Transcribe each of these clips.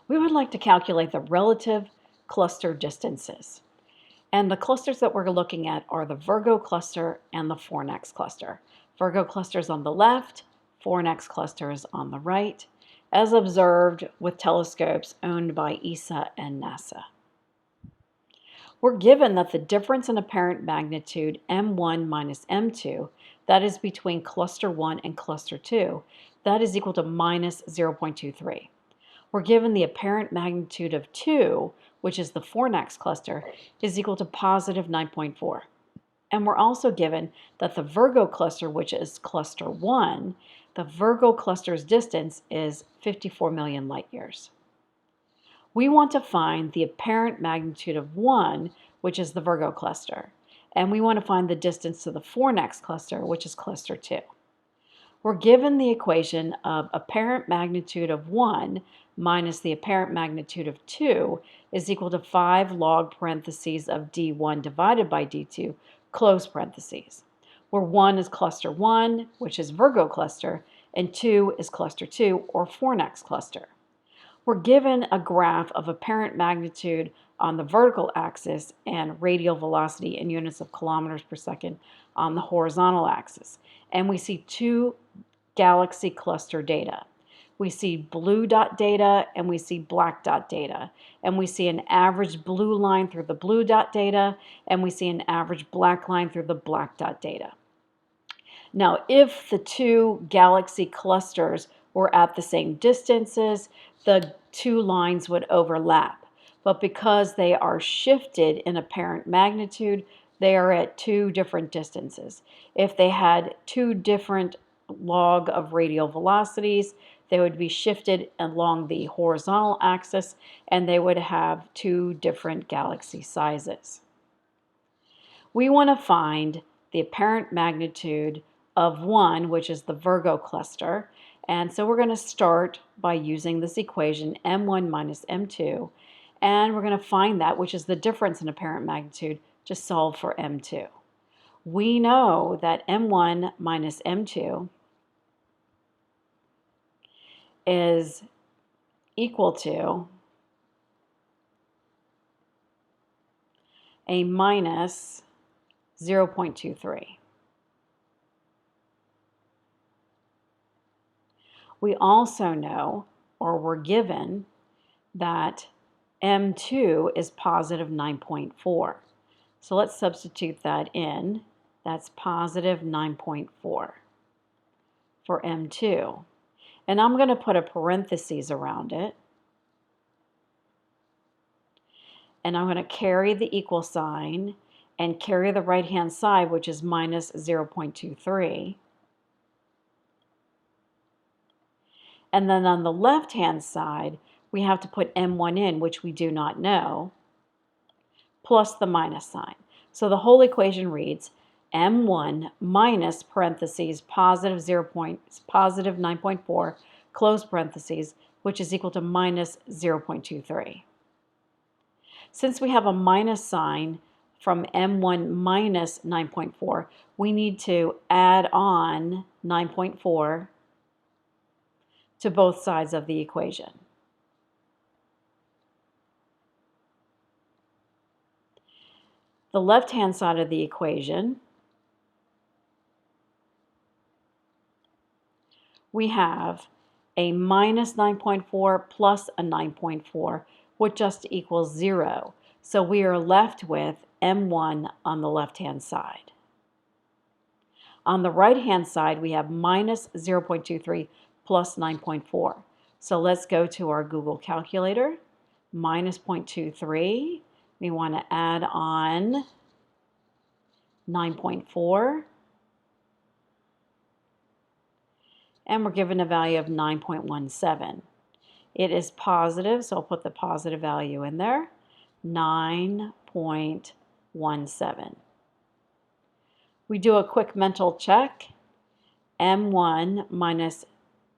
We would like to calculate the relative cluster distances. And the clusters that we're looking at are the Virgo cluster and the Fornax cluster. Virgo cluster is on the left, Fornax cluster is on the right, as observed with telescopes owned by ESA and NASA. We're given that the difference in apparent magnitude M1 minus M2, that is between cluster 1 and cluster 2, that is equal to minus 0.23. We're given the apparent magnitude of 2, which is the Fornax cluster, is equal to positive 9.4. And we're also given that the Virgo cluster, which is cluster 1, the Virgo cluster's distance is 54 million light years. We want to find the apparent magnitude of 1, which is the Virgo cluster, and we want to find the distance to the Fornax cluster, which is cluster 2. We're given the equation of apparent magnitude of 1 minus the apparent magnitude of 2 is equal to 5 log parentheses of d1 divided by d2, close parentheses, where 1 is cluster 1, which is Virgo cluster, and 2 is cluster 2, or Fornax cluster. We're given a graph of apparent magnitude on the vertical axis and radial velocity in units of kilometers per second on the horizontal axis. And we see two galaxy cluster data. We see blue dot data and we see black dot data. And we see an average blue line through the blue dot data, and we see an average black line through the black dot data. Now, if the two galaxy clusters were at the same distances, the two lines would overlap. But because they are shifted in apparent magnitude, they are at two different distances. If they had two different log of radial velocities, they would be shifted along the horizontal axis, and they would have two different galaxy sizes. We want to find the apparent magnitude of 1, which is the Virgo cluster. And so we're going to start by using this equation, M1 minus M2, and we're going to find that, which is the difference in apparent magnitude, to solve for M2. We know that M1 minus M2 is equal to a minus 0.23. We also know, or we're given, that M2 is positive 9.4. So let's substitute that in. That's positive 9.4 for M2. And I'm going to put a parenthesis around it. And I'm going to carry the equal sign and carry the right-hand side, which is minus 0.23. And then on the left-hand side, we have to put M1 in, which we do not know, plus the minus sign. So the whole equation reads M1 minus parentheses positive 9.4, close parentheses, which is equal to minus 0.23. Since we have a minus sign from M1 minus 9.4, we need to add on 9.4 to both sides of the equation. The left-hand side of the equation, we have a minus 9.4 plus a 9.4, which just equals 0. So we are left with M1 on the left-hand side. On the right-hand side, we have minus 0.23 plus 9.4. So let's go to our Google calculator. Minus 0.23. We want to add on 9.4. And we're given a value of 9.17. It is positive, so I'll put the positive value in there. 9.17. We do a quick mental check. M1 minus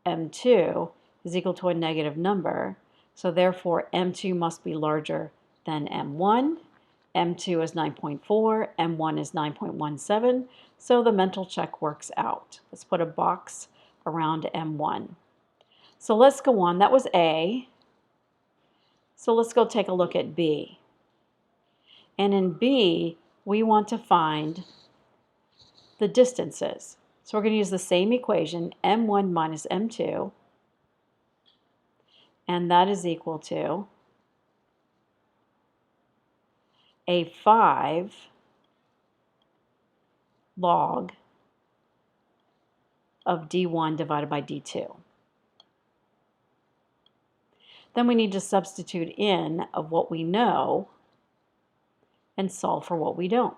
M2 is equal to a negative number, so therefore M2 must be larger than M1. M2 is 9.4, M1 is 9.17, so the mental check works out. Let's put a box around M1. So let's go on. That was A. So let's go take a look at B. And in B, we want to find the distances. So we're going to use the same equation, m1 minus m2, and that is equal to a 5 log of d1 divided by d2. Then we need to substitute in of what we know and solve for what we don't.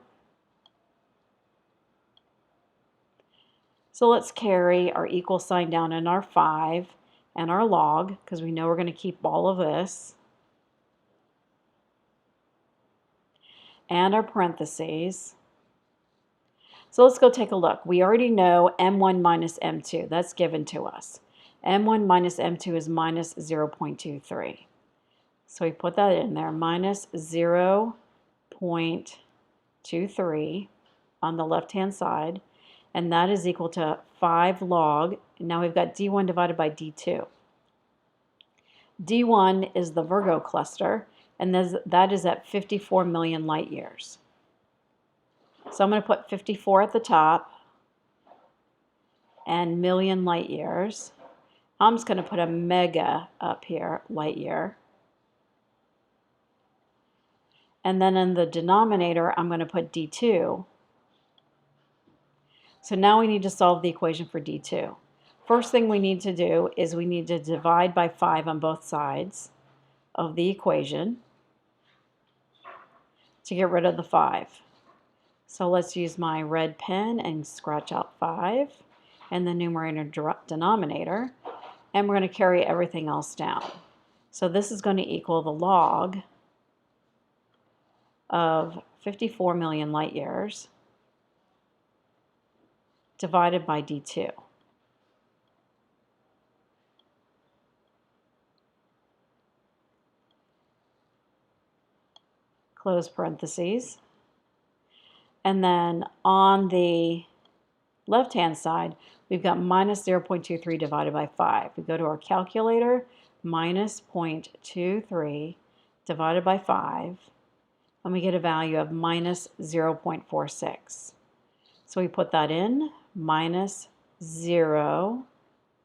So let's carry our equal sign down in our 5 and our log, because we know we're going to keep all of this, and our parentheses. So let's go take a look. We already know m1 minus m2. That's given to us. m1 minus m2 is minus 0.23. So we put that in there, minus 0.23 on the left-hand side, and that is equal to 5 log. Now we've got d1 divided by d2. d1 is the Virgo cluster, and that is at 54 million light years. So I'm going to put 54 at the top and million light years. I'm just going to put a mega up here, light year. And then in the denominator, I'm going to put d2. So now we need to solve the equation for d2. First thing we need to do is we need to divide by 5 on both sides of the equation to get rid of the 5. So let's use my red pen and scratch out 5 and the numerator denominator, and we're going to carry everything else down. So this is going to equal the log of 54 million light years divided by d2. Close parentheses. And then on the left-hand side, we've got minus 0.23 divided by 5. We go to our calculator, minus 0.23 divided by 5, and we get a value of minus 0.46. So we put that in, minus 0.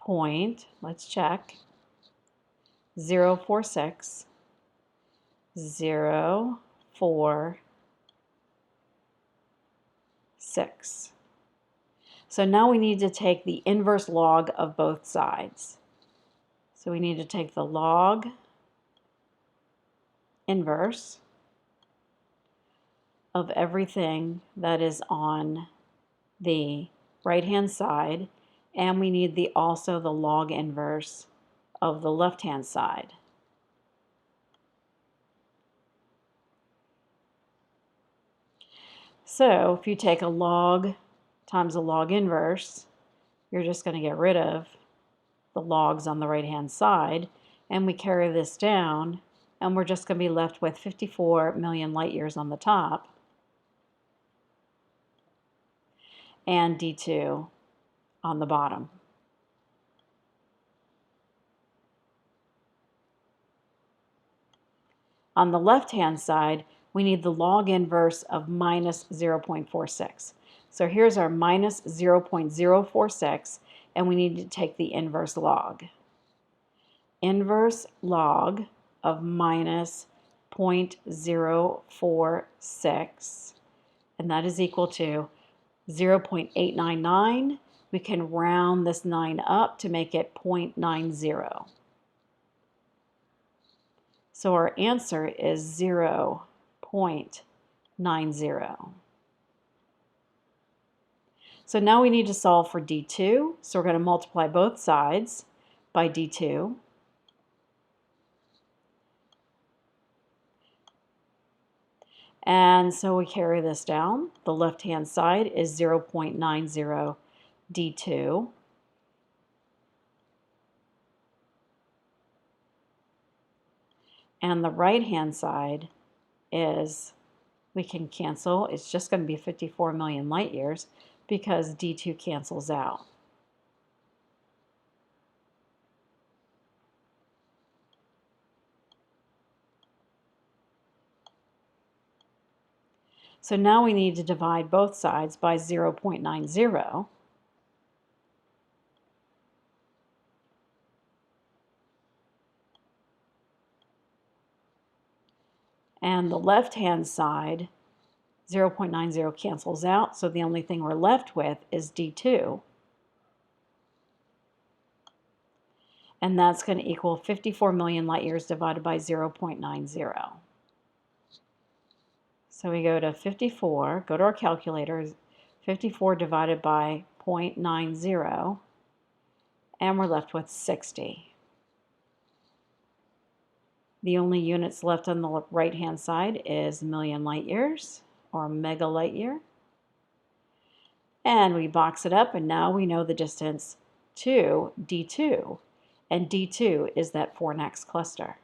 Let's check, 0.46, 0.46. So now we need to take the inverse log of both sides. So we need to take the log inverse of everything that is on the right-hand side, and we need also the log inverse of the left-hand side. So if you take a log times a log inverse, you're just going to get rid of the logs on the right-hand side, and we carry this down, and we're just going to be left with 54 million light years on the top and d2 on the bottom. On the left-hand side, we need the log inverse of minus 0.46. So here's our minus 0.046, and we need to take the inverse log. Inverse log of minus 0.046, and that is equal to 0.899. We can round this 9 up to make it 0.90. So our answer is 0.90. So now we need to solve for d2. So we're going to multiply both sides by d2. And so we carry this down. The left-hand side is 0.90 d2. And the right-hand side is, we can cancel, it's just going to be 54 million light years because d2 cancels out. So now we need to divide both sides by 0.90. And the left-hand side, 0.90 cancels out, so the only thing we're left with is D2. And that's going to equal 54 million light years divided by 0.90. So we go to 54, go to our calculator, 54 divided by 0.90, and we're left with 60. The only units left on the right-hand side is million light years, or mega light year. And we box it up, and now we know the distance to D2. And D2 is that Fornax cluster.